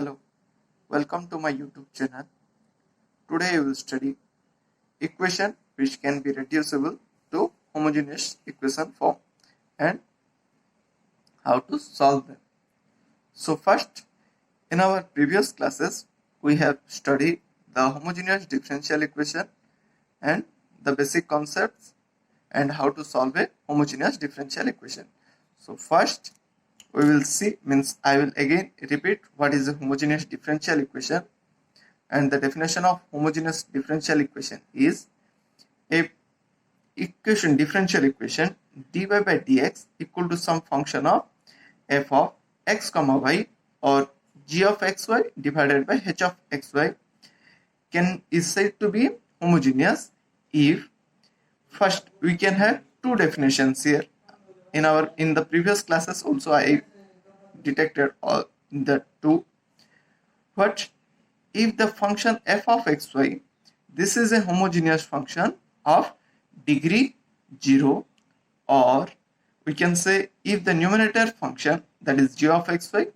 Hello, welcome to my YouTube channel. Today I will study equation which can be reducible to homogeneous equation form and how to solve them. So first, in our previous classes, we have studied the homogeneous differential equation and the basic concepts and how to solve a homogeneous differential equation. So first, we will see, I will again repeat what is a homogeneous differential equation. And the definition of homogeneous differential equation is a differential equation dy by dx equal to some function of f of x comma y or g of xy divided by h of xy is said to be homogeneous if first we can have two definitions here. In the previous classes also I detected all the two. But if the function f of xy, this is a homogeneous function of degree 0, or we can say if the numerator function, that is g of xy,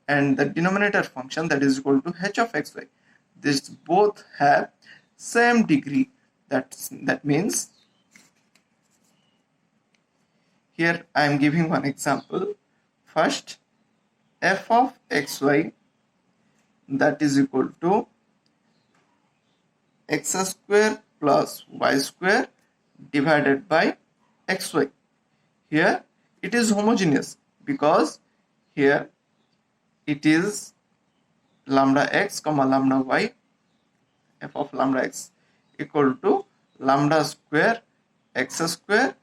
and the denominator function, that is equal to h of xy, these both have same degree. That means here I am giving one example. First, f of xy, that is equal to x square plus y square divided by xy. Here it is homogeneous because here it is lambda x comma lambda y, f of lambda x equal to lambda square x square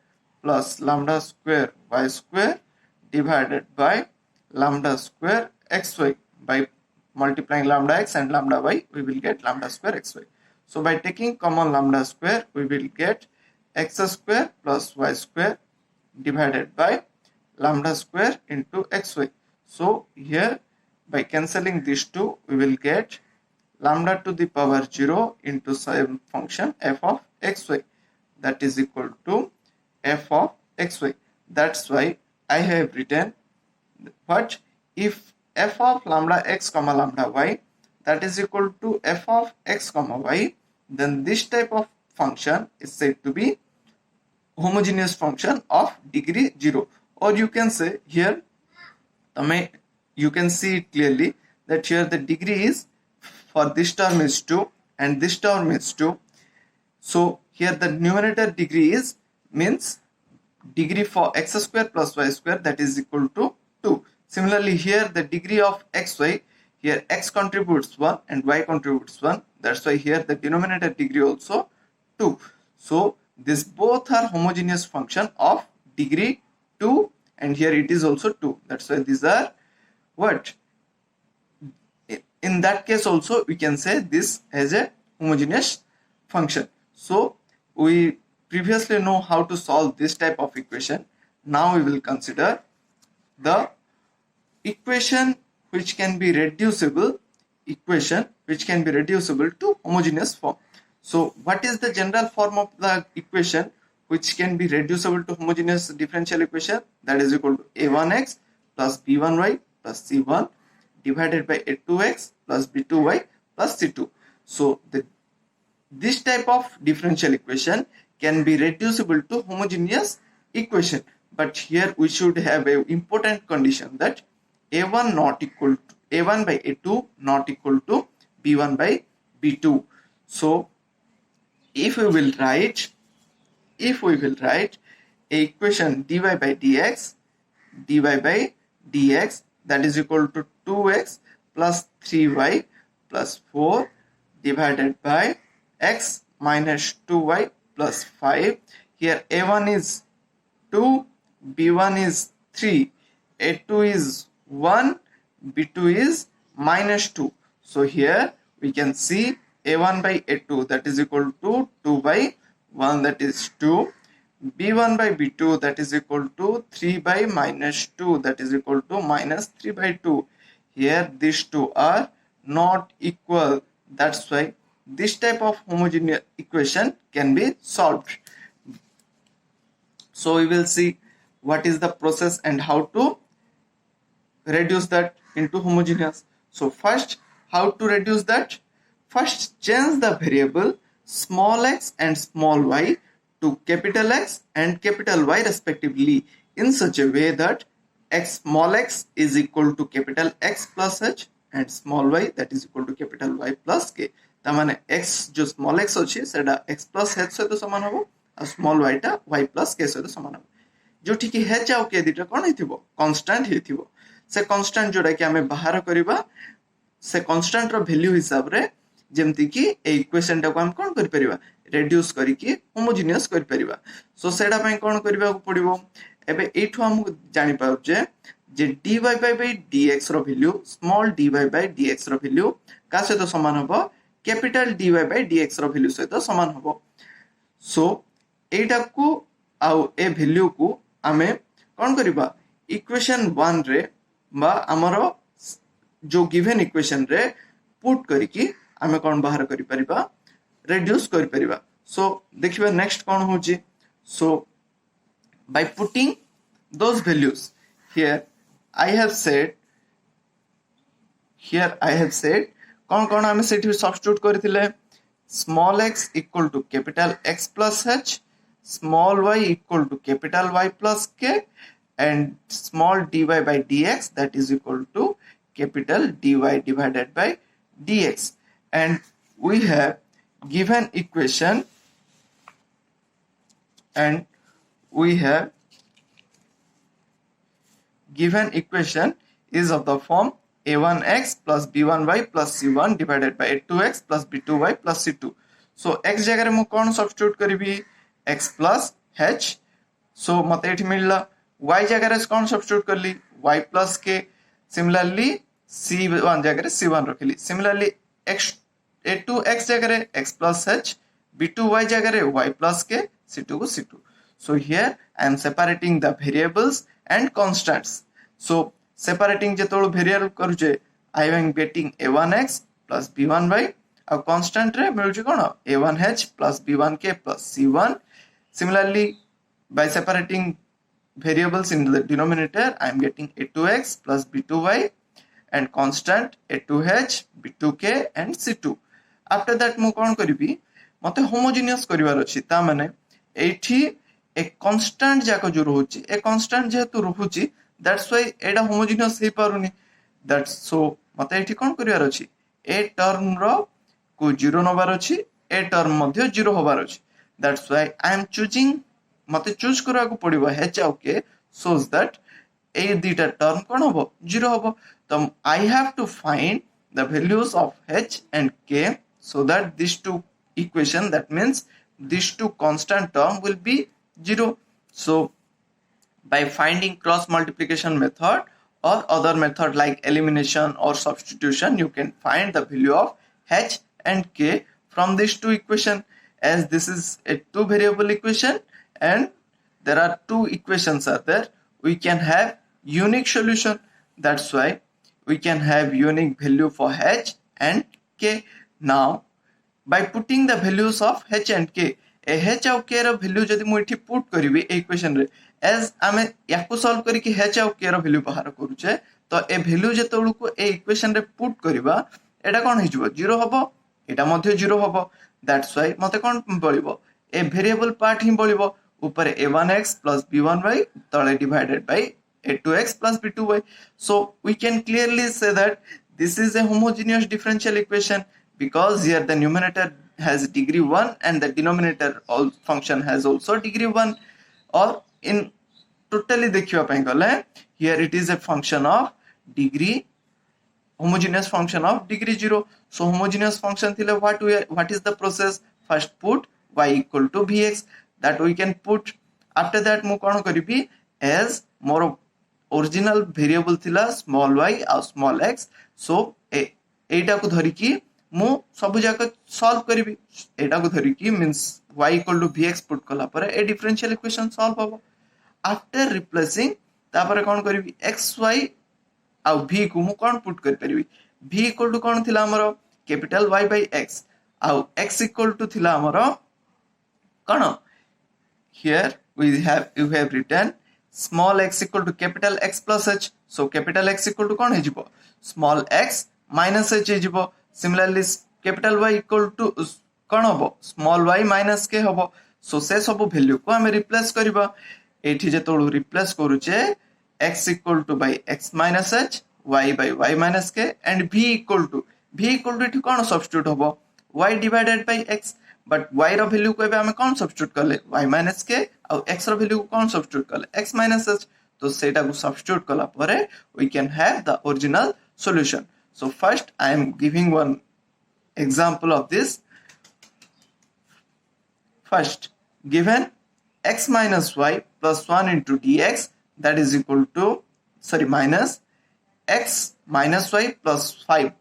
plus lambda square y square divided by lambda square xy. By multiplying lambda x and lambda y, we will get lambda square xy. So by taking common lambda square, we will get x square plus y square divided by lambda square into xy. So here by cancelling these two, we will get lambda to the power 0 into some function f of xy, that is equal to f of xy. That's why I have written what if f of lambda x comma lambda y, that is equal to f of x comma y, then this type of function is said to be homogeneous function of degree 0. Or you can say here, you can see it clearly that here the degree is, for this term is 2 and this term is 2. So here the numerator degree is means degree for x square plus y square, that is equal to 2. Similarly here the degree of xy, here x contributes 1 and y contributes 1. That's why here the denominator degree also 2. So these both are homogeneous function of degree 2 and here it is also 2. That's why these are what? In that case also we can say this as a homogeneous function. So we previously know how to solve this type of equation. Now we will consider the equation which can be reducible to homogeneous form. So what is the general form of the equation which can be reducible to homogeneous differential equation? That is equal to a1x plus b1y plus c1 divided by a2x plus b2y plus c2. So this type of differential equation can be reducible to homogeneous equation. But here we should have an important condition that a1 not equal to a1 by a2 not equal to b1 by b2. So if we will write a equation dy by dx that is equal to 2x plus 3y plus 4 divided by x minus 2y plus 5. Here a1 is 2, b1 is 3, a2 is 1, b2 is minus 2. So here we can see a1 by a2, that is equal to 2 by 1, that is 2, b1 by b2, that is equal to 3 by minus 2, that is equal to minus 3 by 2. Here these two are not equal. That's why this type of homogeneous equation can be solved. So we will see what is the process and how to reduce that into homogeneous. So first, how to reduce that? First, change the variable small x and small y to capital X and capital Y respectively in such a way that x small x is equal to capital X plus h and small y that is equal to capital Y plus k. तामाने x जो small x अच्छी सेटा x plus h सहित समान हबो और small y टा y plus k सहित समान हबो जो ठीक h आउ k दिटा कोन हेथिबो कांस्टेंट हेथिबो से कांस्टेंट जोडा कि हमें बाहर करिबा से कांस्टेंट रो वैल्यू हिसाब रे जेमति कि ए इक्वेशन टा को हम कोन करि परिबा रेड्यूस करिकि होमोजेनियस करि परिबा सो सेडा पय कोन करिबा को पडिबो एबे एठु हम जानि पाउ जे dy by dx रो value small dy by dx रो वैल्यू का सहित समान हबो कैपिटल dy by dx रो वैल्यू सहित समान हबो सो एटा को आउ ए वैल्यू को आमे कोन करिबा इक्वेशन 1 रे बा हमरो जो गिवन इक्वेशन रे पुट करिकि आमे कोन बाहर करि परिबा reduce करि परिबा सो देखिबा नेक्स्ट कोन होची सो by putting those values here I have said कोन कोन आमे सेठी सब्स्टिट्यूट करथिले small x equal to capital X plus h small y equal to capital Y plus k and small dy by dx that is equal to capital dy divided by dx and we have given equation and we have given equation is of the form a1x plus b1y plus c1 divided by a2x plus b2y plus c2 so x जगह रे मु कोन substitute करबी x plus h so मते एठी मिलला y जगह रे कोन substitute करली y plus k similarly c1 जगह रे c1 रखली similarly x a2x जगह रे x plus h b2y जगह रे y plus k c2 को c2 so here I am separating the variables and constants so separating जेतोळ वेरिएबल करूचे I am getting a1x plus b1y और constant रे मिलुची कोन a1h plus b1k plus c1 similarly by separating variables in the denominator I am getting a2x plus b2y and constant a2h b2k and c2 after that मु कोन करबी मते homogeneous करिवार अछि ता माने एठी a constant जाको जो रहउची ए कांस्टेंट जेतु रहउची दैट्स व्हाई एडा होमोजेनियस हे पारुनी दैट्स सो मते एठी कोन करिवार अछि ए टर्म रो को जीरो नबार अछि ए टर्म मध्ये जीरो होबार अछि that's why I am choosing मते चूज करा को पड़िबो h आउ k shows that a theta term कोन होबो जीरो होबो तो I have to find the values of h and k so that these two equation that means these two constant term will be zero so by finding cross multiplication method or other method like elimination or substitution you can find the value of h and k from these two equation as this is a two variable equation and there are two equations are there we can have unique solution that's why we can have unique value for h and k now by putting the values of h and k a h और k रो value जदि मु एठी put करिवे ए equation रे as आमे याको solve करी कि h और k रो वैल्यू बाहर करूचे तो ए वैल्यू जेतोळु को ए इक्वेशन रे पुट करिवा एटा कोन हिजबो जीरो हबो एटा मध्ये जीरो हबो दैट्स व्हाई मते कोन बळिबो ए वेरिएबल पार्ट ही बळिबो ऊपर a1x plus b1y तळे divided by a2x plus b2y so we can clearly say that this is a homogeneous differential equation because here the numerator has degree 1 and the denominator function has also degree 1 or in totally देखिवा पय गले here it is a function of degree homogeneous function of degree 0 so homogeneous function thile what is the process first put y equal to vx that we can put after that मु कोन करिबी as मोर original variable थिला small y और small x सो एटा को धरि की मु सब जाक solve करबी एटा को धरि की means y equal to vx put कला पर ए डिफरेंशियल इक्वेशन सॉल्व हबो आफ्टर रिप्लेसिंग तापर कोन करबी xy आ v को मु कोन पुट कर परबी v इक्वल टू कोन थिला हमरो कैपिटल y by x आ x इक्वल टू थिला हमरो कोन here you have written small x equal to capital X plus h so capital X equal to कोन हे जिवो small x माइनस एच हो similarly capital Y equal to कौन हम small Y minus के हम सो से सब वैल्यू को आम रिप्लेस करबा एठी जो रिप्लेस करूचे x equal to by x minus H y by y minus K and v equal to इठी कौन सब्स्टिट्यूट हम y divided by x but y रो वैल्यू को आम कौन सब्स्टिट्यूट कले y माइनस के और x रो वैल्यू को कौन सब्स्टिट्यूट कले x माइनस एच तो सेटा को सब्स्टिट्यूट कला परे we can have the original solution. So first I am giving one example of this. First, given x minus y plus 1 into dx that is equal to minus x minus y plus 5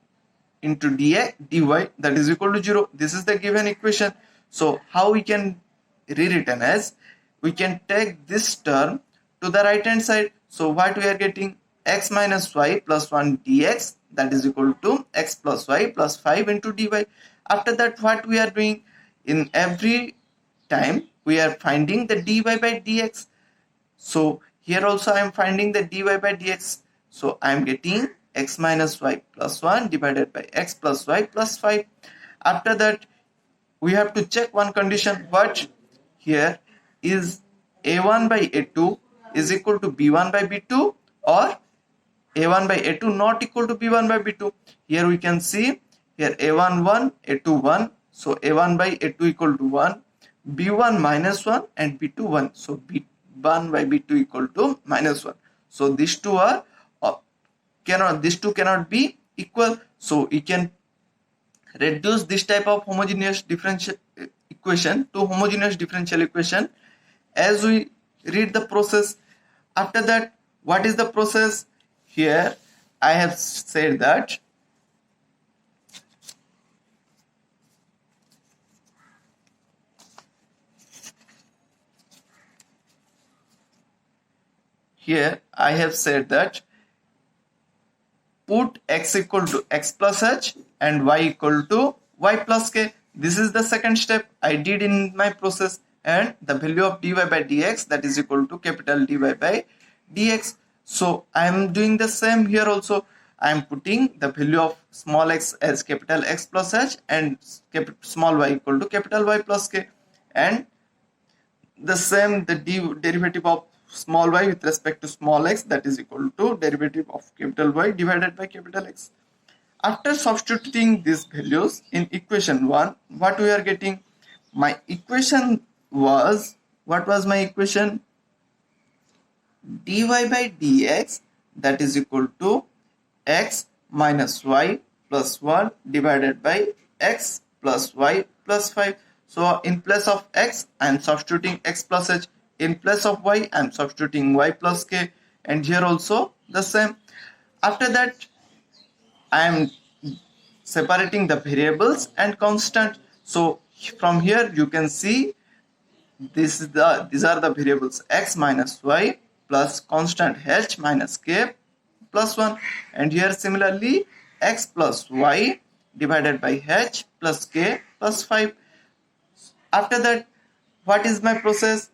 into dx dy that is equal to 0. This is the given equation. So how we can rewritten as we can take this term to the right hand side. So what we are getting x minus y plus 1 dx that is equal to x plus y plus 5 into dy. After that what we are doing in every time we are finding the dy by dx. So here also I am finding the dy by dx. So I am getting x minus y plus 1 divided by x plus y plus 5. After that we have to check one condition. What here is a1 by a2 is equal to b1 by b2 or a1 by a2 not equal to b1 by b2. Here we can see here a1 1 a2 1, so a1 by a2 equal to 1, b1 minus 1 and b2 1, so b1 by b2 equal to minus 1. So these two are cannot be equal, so we can reduce this type of homogeneous differential equation to homogeneous differential equation as we read the process. After that, what is the process? Here I have said that put x equal to x plus h and y equal to y plus k. This is the second step I did in my process, and the value of dy by dx that is equal to capital dy by dx. So I am doing the same here also. I am putting the value of small x as capital X plus h and small y equal to capital Y plus k, and the same the derivative of small y with respect to small x that is equal to derivative of capital Y divided by capital X. After substituting these values in equation 1, what we are getting? My equation was, what was my equation? Dy by dx that is equal to x minus y plus 1 divided by x plus y plus 5. So in place of x I am substituting x plus h, in place of y I am substituting y plus k, and here also the same. After that I am separating the variables and constant. So from here you can see these are the variables x minus y plus constant h minus k plus 1, and here similarly x plus y divided by h plus k plus 5. After that, what is my process?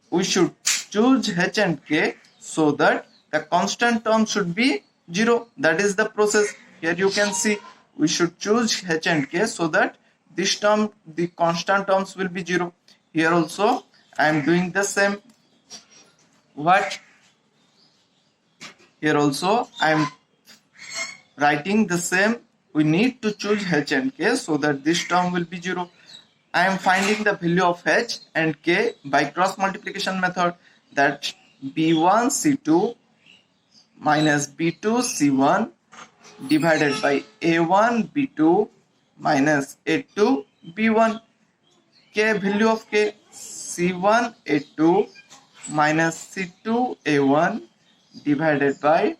We should choose h and k so that the constant term should be 0. That is the process. Here you can see we should choose h and k so that this term, the constant terms will be 0. Here also I am doing the same. What? Here also I am writing the same. We need to choose h and k so that this term will be 0. I am finding the value of h and k by cross multiplication method, that b1 c2 minus b2 c1 divided by a1 b2 minus a2 b1. K value of k, c1 a2 minus c2 a1 divided by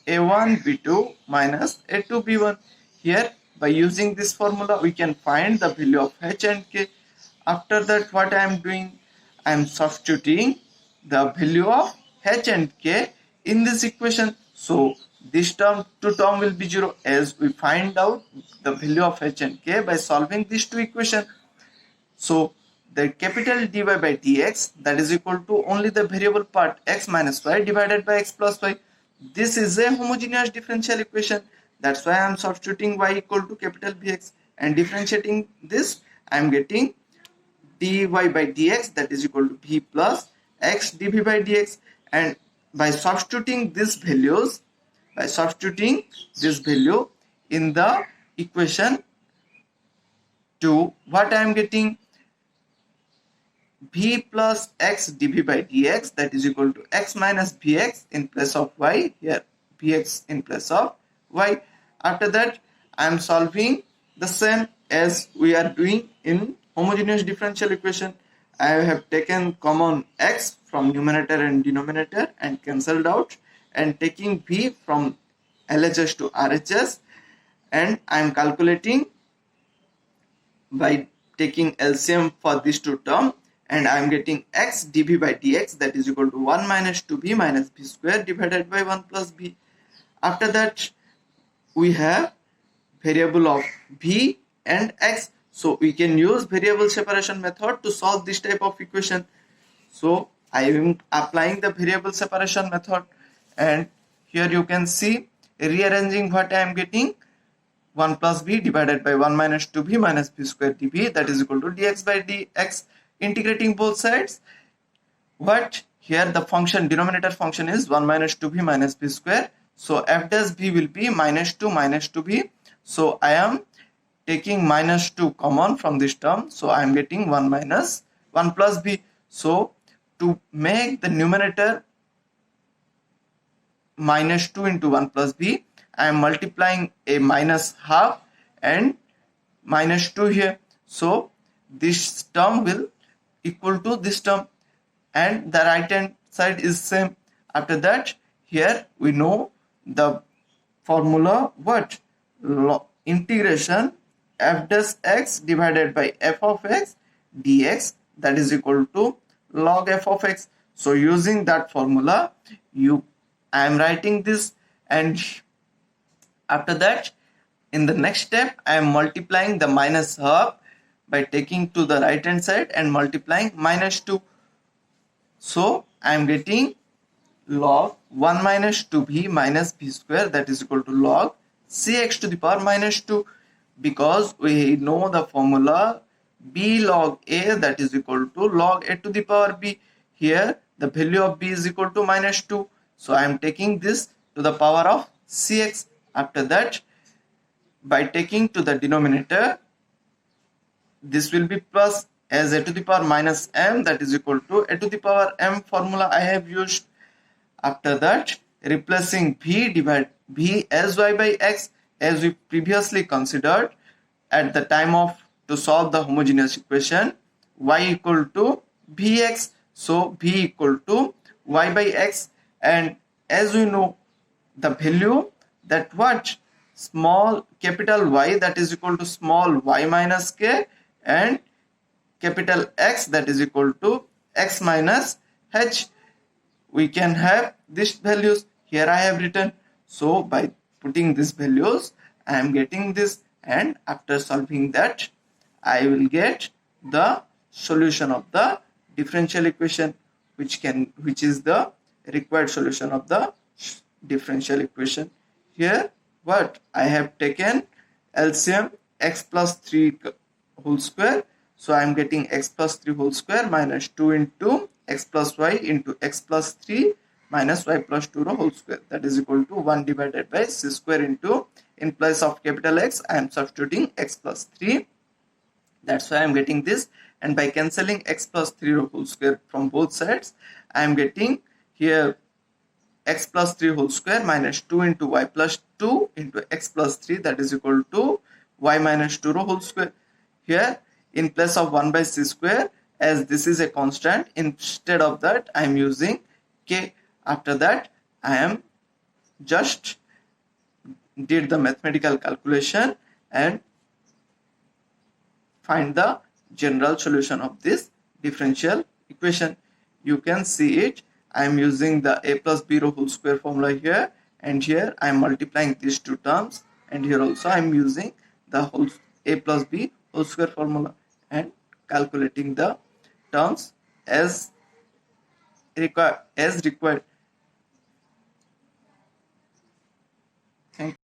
a1 b2 minus a2 b1. Here by using this formula we can find the value of h and k. After that what I am doing? I am substituting the value of h and k in this equation. So this term to term will be 0 as we find out the value of h and k by solving these two equations. So the capital dy by dx that is equal to only the variable part x minus y divided by x plus y. This is a homogeneous differential equation. That's why I am substituting y equal to capital Vx and differentiating this. I am getting dy by dx, that is equal to v plus x dv by dx. And by substituting these values, in the equation 2, what I am getting, v plus x dv by dx, that is equal to x minus vx in place of y, here vx in place of y. After that, I am solving the same as we are doing in homogeneous differential equation. I have taken common x from numerator and denominator and cancelled out, and taking v from LHS to RHS, and I am calculating by taking LCM for these two terms, and I am getting x dv by dx, that is equal to 1 minus 2b minus b square divided by 1 plus b. After that, we have variable of v and x, so we can use variable separation method to solve this type of equation. So I am applying the variable separation method, and here you can see rearranging what I am getting, 1 plus b divided by 1 minus 2b minus b square dv, that is equal to dx by dx. Integrating both sides, what here the function, denominator function is 1 minus 2b minus b square, so f dash b will be minus 2b. So I am taking minus 2 common from this term, so I am getting 1 minus 1 plus b. So to make the numerator minus 2 into 1 plus b, I am multiplying a minus half and minus 2 here. So this term will equal to this term, and the right hand side is same. After that, here we know the formula, what? Integration f dash x divided by f of x dx, that is equal to log f of x. So using that formula, I am writing this, and after that, in the next step, I am multiplying the minus half by taking to the right hand side and multiplying minus 2. So I am getting log 1 minus 2b minus b square, that is equal to log cx to the power minus 2, because we know the formula b log a, that is equal to log a to the power b. Here the value of b is equal to minus 2, so I am taking this to the power of cx. After that, by taking to the denominator, this will be plus, as a to the power minus m, that is equal to a to the power m formula I have used. After that, replacing v as y by x, as we previously considered at the time of to solve the homogeneous equation, y equal to vx, so v equal to y by x. And as we know the value, that what, small capital Y, that is equal to small y minus k, and capital X, that is equal to x minus h. We can have these values, here I have written. So by putting these values, I am getting this, and after solving that, I will get the solution of the differential equation, which is the required solution of the differential equation. Here what I have taken LCM x plus 3 whole square, so I am getting x plus 3 whole square minus 2 into x plus y into x plus 3 minus y plus 2 whole square, that is equal to 1 divided by c square into, in place of capital X, I am substituting x plus 3. That's why I am getting this, and by cancelling x plus 3 whole square from both sides, I am getting here x plus 3 whole square minus 2 into y plus 2 into x plus 3, that is equal to y minus 2 whole square. Here in place of 1 by c square, as this is a constant, instead of that I am using k. After that, I am just did the mathematical calculation and find the general solution of this differential equation. You can see it. I am using the a plus b whole square formula here, and here I am multiplying these two terms, and here also I am using the whole a plus b whole square formula and calculating the terms as required. Thank you.